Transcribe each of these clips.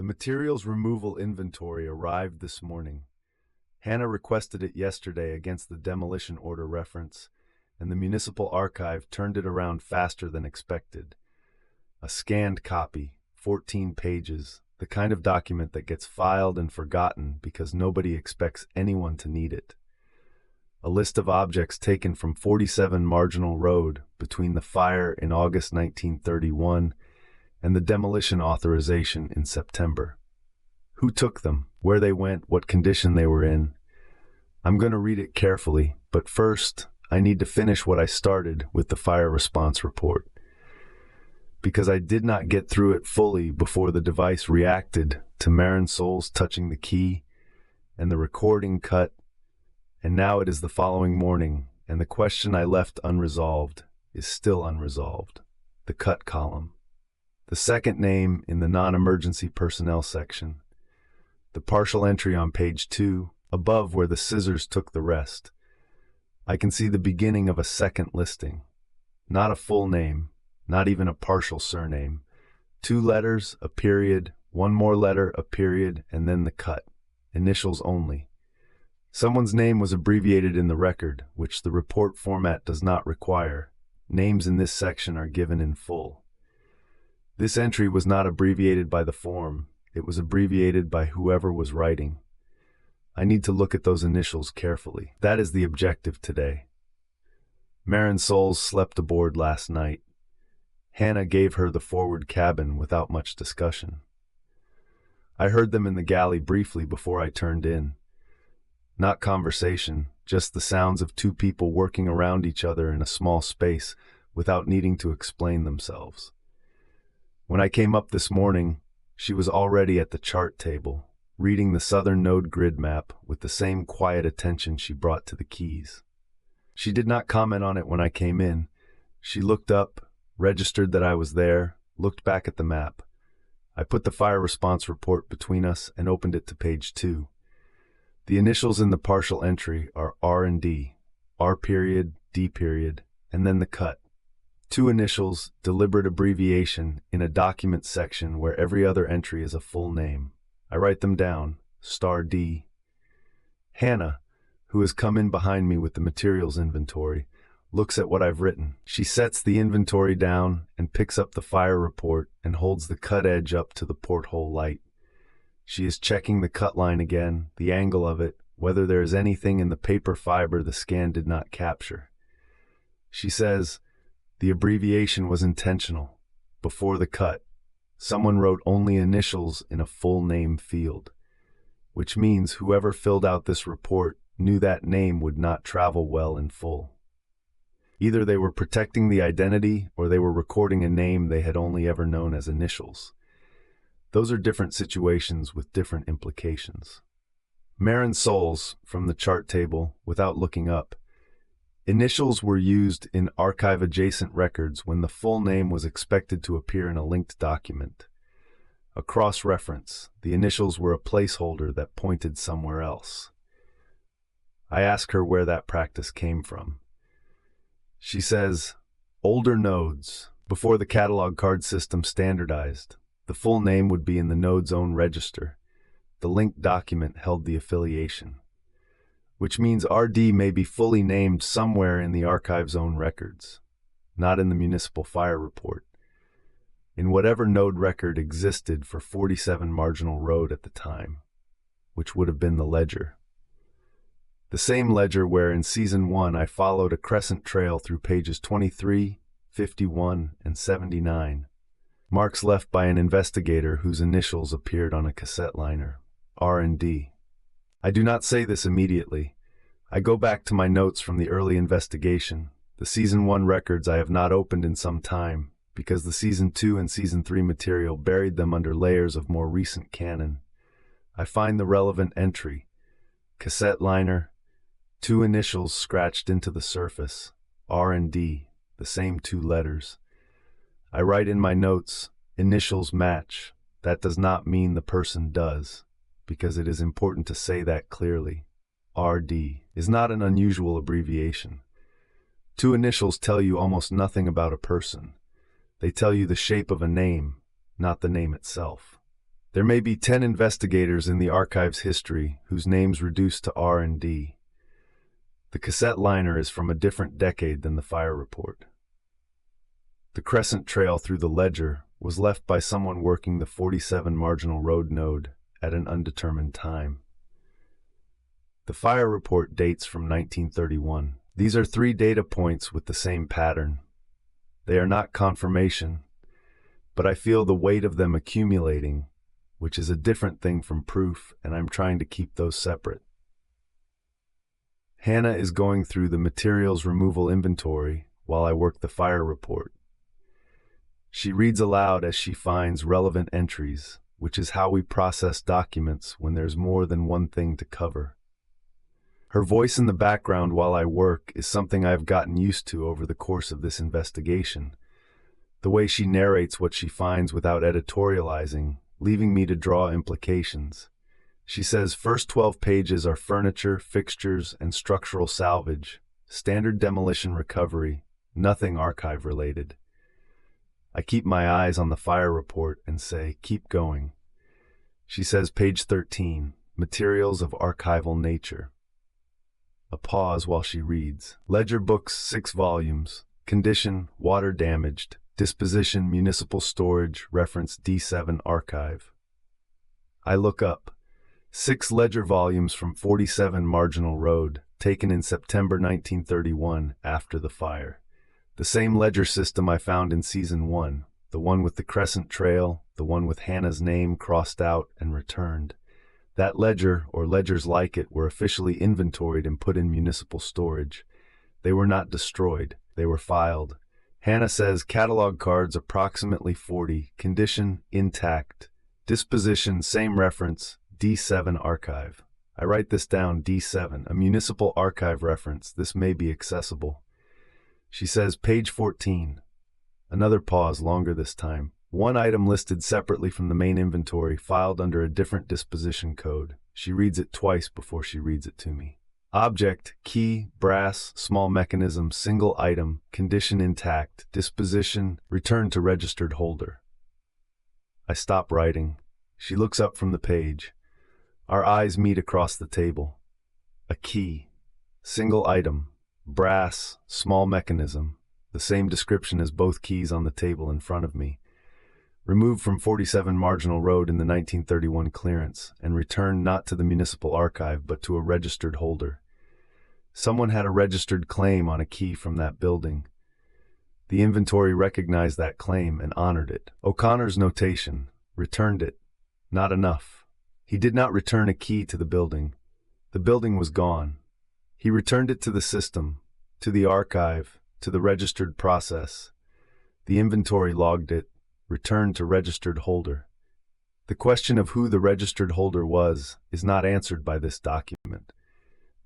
The materials removal inventory arrived this morning. Hannah requested it yesterday against the demolition order reference, and the municipal archive turned it around faster than expected. A scanned copy, 14 pages, the kind of document that gets filed and forgotten because nobody expects anyone to need it. A list of objects taken from 47 Marginal Road between the fire in August 1931 and the demolition authorization in September. Who took them, where they went, what condition they were in. I'm going to read it carefully, but first, I need to finish what I started with the fire response report. Because I did not get through it fully before the device reacted to Marin Souls touching the key and the recording cut, and now it is the following morning, and the question I left unresolved is still unresolved. The cut column. The second name in the non-emergency personnel section. The partial entry on page 2, above where the scissors took the rest. I can see the beginning of a second listing. Not a full name, not even a partial surname. 2 letters, a period, 1 more letter, a period, and then the cut. Initials only. Someone's name was abbreviated in the record, which the report format does not require. Names in this section are given in full. This entry was not abbreviated by the form. It was abbreviated by whoever was writing. I need to look at those initials carefully. That is the objective today. Marin Souls slept aboard last night. Hannah gave her the forward cabin without much discussion. I heard them in the galley briefly before I turned in. Not conversation, just the sounds of 2 people working around each other in a small space without needing to explain themselves. When I came up this morning, she was already at the chart table, reading the southern node grid map with the same quiet attention she brought to the keys. She did not comment on it when I came in. She looked up, registered that I was there, looked back at the map. I put the fire response report between us and opened it to page 2. The initials in the partial entry are R and D, R period, D period, and then the cut. 2 initials, deliberate abbreviation, in a document section where every other entry is a full name. I write them down, *D. Hannah, who has come in behind me with the materials inventory, looks at what I've written. She sets the inventory down and picks up the fire report and holds the cut edge up to the porthole light. She is checking the cut line again, the angle of it, whether there is anything in the paper fiber the scan did not capture. She says, the abbreviation was intentional. Before the cut, someone wrote only initials in a full name field, which means whoever filled out this report knew that name would not travel well in full. Either they were protecting the identity or they were recording a name they had only ever known as initials. Those are different situations with different implications. Marin Souls, from the chart table, without looking up. Initials were used in archive-adjacent records when the full name was expected to appear in a linked document. A cross-reference, the initials were a placeholder that pointed somewhere else. I ask her where that practice came from. She says, older nodes, before the catalog card system standardized, the full name would be in the node's own register. The linked document held the affiliation, which means RD may be fully named somewhere in the archive's own records, not in the municipal fire report, in whatever node record existed for 47 Marginal Road at the time, which would have been the ledger. The same ledger where in Season 1 I followed a crescent trail through pages 23, 51, and 79, marks left by an investigator whose initials appeared on a cassette liner, R&D. I do not say this immediately. I go back to my notes from the early investigation. The Season 1 records I have not opened in some time, because the Season 2 and Season 3 material buried them under layers of more recent canon. I find the relevant entry, cassette liner, 2 initials scratched into the surface, R&D, the same 2 letters. I write in my notes, initials match. That does not mean the person does, because it is important to say that clearly. RD is not an unusual abbreviation. 2 initials tell you almost nothing about a person. They tell you the shape of a name, not the name itself. There may be 10 investigators in the archive's history whose names reduced to R and D. The cassette liner is from a different decade than the fire report. The crescent trail through the ledger was left by someone working the 47 Marginal Road node at an undetermined time. The fire report dates from 1931. These are 3 data points with the same pattern. They are not confirmation, but I feel the weight of them accumulating, which is a different thing from proof, and I'm trying to keep those separate. Hannah is going through the materials removal inventory while I work the fire report. She reads aloud as she finds relevant entries, which is how we process documents when there's more than one thing to cover. Her voice in the background while I work is something I've gotten used to over the course of this investigation. The way she narrates what she finds without editorializing, leaving me to draw implications. She says first 12 pages are furniture, fixtures, and structural salvage, standard demolition recovery, nothing archive related. I keep my eyes on the fire report and say, keep going. She says page 13, materials of archival nature. A pause while she reads. Ledger books 6 volumes. Condition, water damaged. Disposition, municipal storage, reference D7 archive. I look up. 6 ledger volumes from 47 Marginal Road, taken in September 1931 after the fire. The same ledger system I found in Season 1, the one with the crescent trail, the one with Hannah's name crossed out and returned. That ledger, or ledgers like it, were officially inventoried and put in municipal storage. They were not destroyed, they were filed. Hannah says catalog cards approximately 40, condition intact, disposition same reference, D7 archive. I write this down, D7, a municipal archive reference. This may be accessible. She says page 14. Another pause, longer this time. One item listed separately from the main inventory, filed under a different disposition code. She reads it twice before she reads it to me. Object, key, brass, small mechanism, single item, condition intact, disposition, return to registered holder. I stop writing. She looks up from the page. Our eyes meet across the table. A key, single item, brass, small mechanism, the same description as both keys on the table in front of me. Removed from 47 Marginal Road in the 1931 clearance and returned not to the municipal archive but to a registered holder. Someone had a registered claim on a key from that building. The inventory recognized that claim and honored it. O'Connor's notation, returned it. Not enough. He did not return a key to the building. The building was gone. He returned it to the system, to the archive, to the registered process. The inventory logged it, returned to registered holder. The question of who the registered holder was is not answered by this document.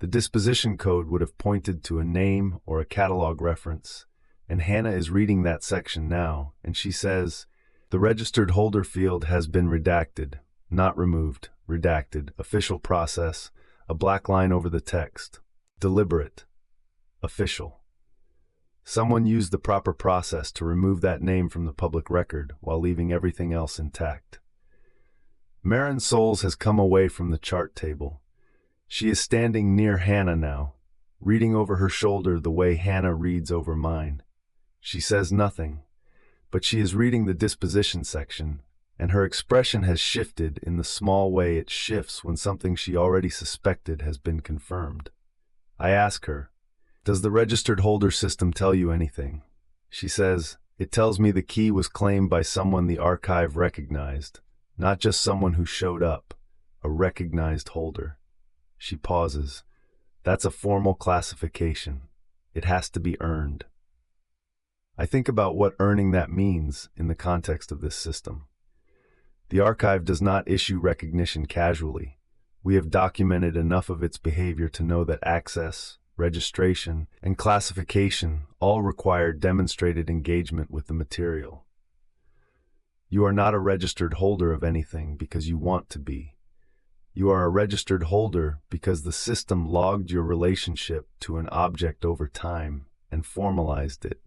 The disposition code would have pointed to a name or a catalog reference, and Hannah is reading that section now, and she says, the registered holder field has been redacted, not removed, redacted, official process, a black line over the text, deliberate, official. Someone used the proper process to remove that name from the public record while leaving everything else intact. Marin Souls has come away from the chart table. She is standing near Hannah now, reading over her shoulder the way Hannah reads over mine. She says nothing, but she is reading the disposition section, and her expression has shifted in the small way it shifts when something she already suspected has been confirmed. I ask her, does the registered holder system tell you anything? She says, it tells me the key was claimed by someone the archive recognized, not just someone who showed up, a recognized holder. She pauses. That's a formal classification. It has to be earned. I think about what earning that means in the context of this system. The archive does not issue recognition casually. We have documented enough of its behavior to know that access, registration, and classification all require demonstrated engagement with the material. You are not a registered holder of anything because you want to be. You are a registered holder because the system logged your relationship to an object over time and formalized it,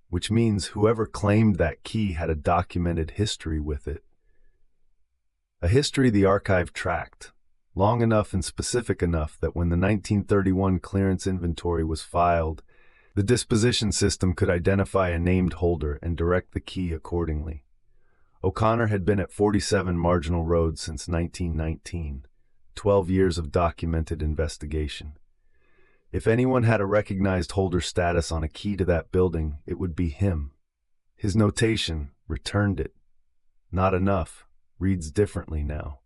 which means whoever claimed that key had a documented history with it. A history the archive tracked, long enough and specific enough that when the 1931 clearance inventory was filed, the disposition system could identify a named holder and direct the key accordingly. O'Connor had been at 47 Marginal Road since 1919, 12 years of documented investigation. If anyone had a recognized holder status on a key to that building, it would be him. His notation, returned it. Not enough, reads differently now.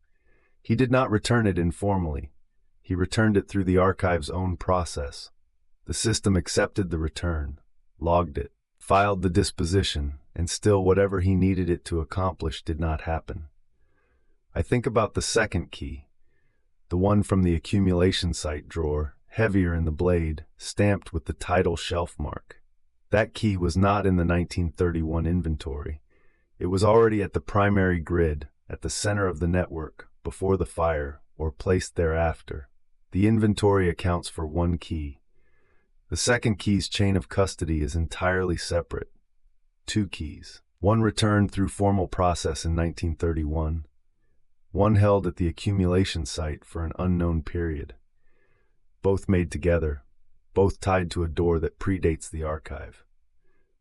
He did not return it informally. He returned it through the archive's own process. The system accepted the return, logged it, filed the disposition, and still whatever he needed it to accomplish did not happen. I think about the second key, the one from the accumulation site drawer, heavier in the blade, stamped with the title shelf mark. That key was not in the 1931 inventory. It was already at the primary grid, at the center of the network, before the fire, or placed thereafter. The inventory accounts for one key. The second key's chain of custody is entirely separate. Two keys. One returned through formal process in 1931. One held at the accumulation site for an unknown period. Both made together, both tied to a door that predates the archive.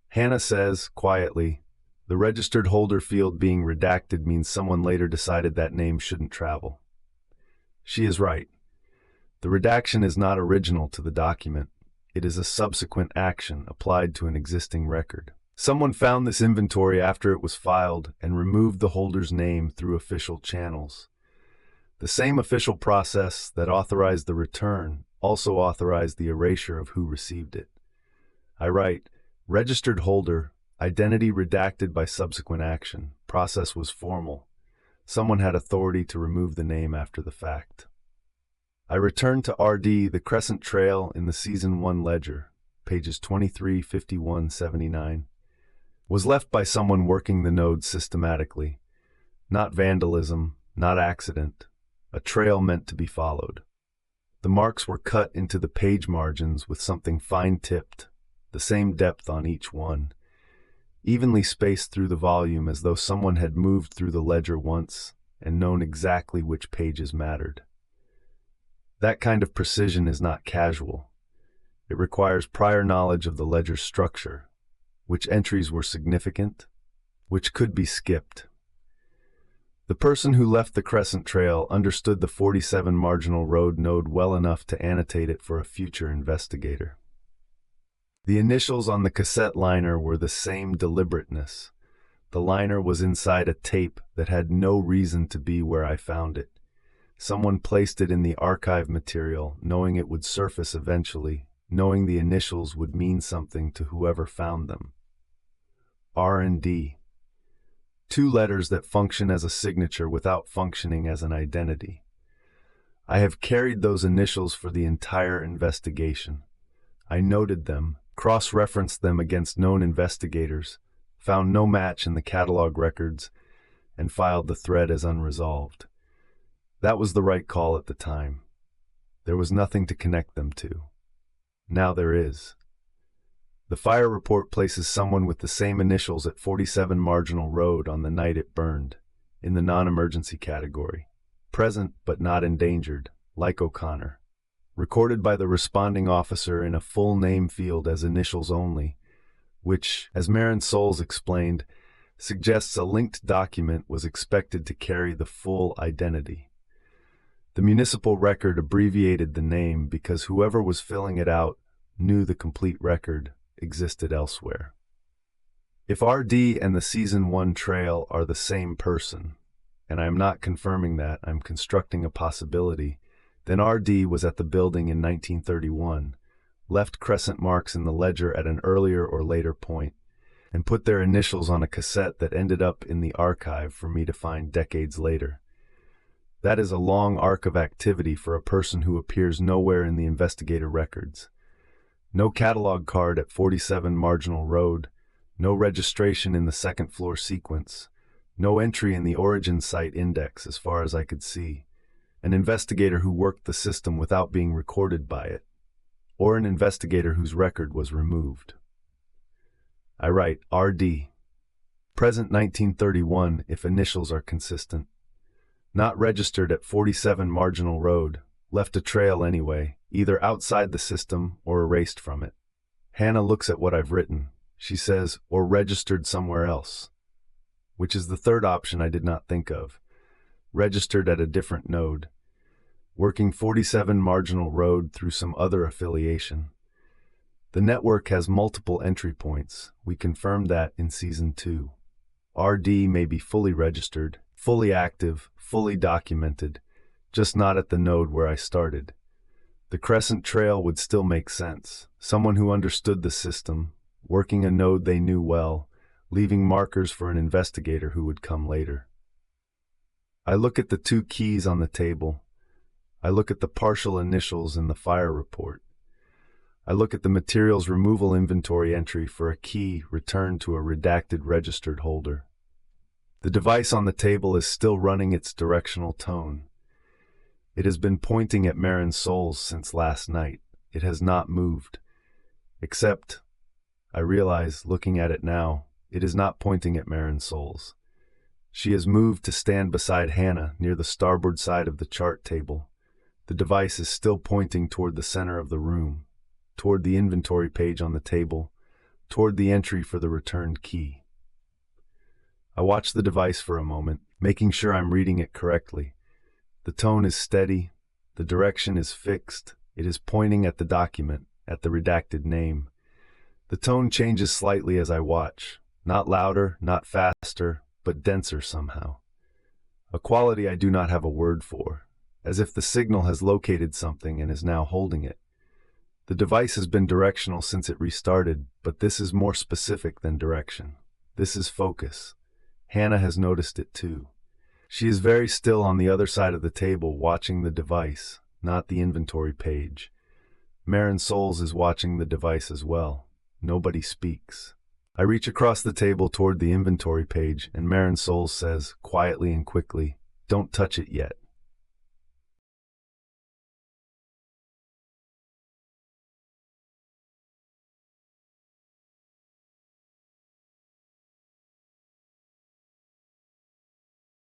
Hannah says, quietly, the registered holder field being redacted means someone later decided that name shouldn't travel. She is right. The redaction is not original to the document. It is a subsequent action applied to an existing record. Someone found this inventory after it was filed and removed the holder's name through official channels. The same official process that authorized the return also authorized the erasure of who received it. I write, registered holder, identity redacted by subsequent action. Process was formal. Someone had authority to remove the name after the fact. I return to RD, the Crescent Trail in the Season 1 ledger, pages 23, 51, 79, was left by someone working the node systematically. Not vandalism, not accident, a trail meant to be followed. The marks were cut into the page margins with something fine-tipped, the same depth on each one, evenly spaced through the volume as though someone had moved through the ledger once and known exactly which pages mattered. That kind of precision is not casual. It requires prior knowledge of the ledger's structure, which entries were significant, which could be skipped. The person who left the Crescent Trail understood the 47 Marginal Road node well enough to annotate it for a future investigator. The initials on the cassette liner were the same deliberateness. The liner was inside a tape that had no reason to be where I found it. Someone placed it in the archive material, knowing it would surface eventually, knowing the initials would mean something to whoever found them. R&D. Two letters that function as a signature without functioning as an identity. I have carried those initials for the entire investigation. I noted them, cross-referenced them against known investigators, found no match in the catalog records, and filed the thread as unresolved. That was the right call at the time. There was nothing to connect them to. Now there is. The fire report places someone with the same initials at 47 Marginal Road on the night it burned, in the non-emergency category. Present but not endangered, like O'Connor. Recorded by the responding officer in a full name field as initials only, which, as Marin Souls explained, suggests a linked document was expected to carry the full identity. The municipal record abbreviated the name because whoever was filling it out knew the complete record existed elsewhere. If RD and the Season 1 trail are the same person, and I am not confirming that, I'm constructing a possibility, then RD was at the building in 1931, left crescent marks in the ledger at an earlier or later point, and put their initials on a cassette that ended up in the archive for me to find decades later. That is a long arc of activity for a person who appears nowhere in the investigator records. No catalog card at 47 Marginal Road, no registration in the second floor sequence, no entry in the origin site index as far as I could see, an investigator who worked the system without being recorded by it, or an investigator whose record was removed. I write RD. Present 1931 if initials are consistent. Not registered at 47 Marginal Road. Left a trail anyway, either outside the system or erased from it. Hannah looks at what I've written. She says, or registered somewhere else, which is the third option I did not think of. Registered at a different node. Working 47 Marginal Road through some other affiliation. The network has multiple entry points. We confirmed that in Season 2. RD may be fully registered, fully active, fully documented, just not at the node where I started. The Crescent Trail would still make sense. Someone who understood the system, working a node they knew well, leaving markers for an investigator who would come later. I look at the 2 keys on the table. I look at the partial initials in the fire report. I look at the materials removal inventory entry for a key returned to a redacted registered holder. The device on the table is still running its directional tone. It has been pointing at Marin's souls since last night. It has not moved. Except, I realize, looking at it now, it is not pointing at Marin's souls. She has moved to stand beside Hannah near the starboard side of the chart table. The device is still pointing toward the center of the room, toward the inventory page on the table, toward the entry for the returned key. I watch the device for a moment, making sure I'm reading it correctly. The tone is steady, the direction is fixed, it is pointing at the document, at the redacted name. The tone changes slightly as I watch, not louder, not faster, but denser somehow. A quality I do not have a word for, as if the signal has located something and is now holding it. The device has been directional since it restarted, but this is more specific than direction. This is focus. Hannah has noticed it too. She is very still on the other side of the table watching the device, not the inventory page. Marin Souls is watching the device as well. Nobody speaks. I reach across the table toward the inventory page, and Marin Souls says, quietly and quickly, "Don't touch it yet."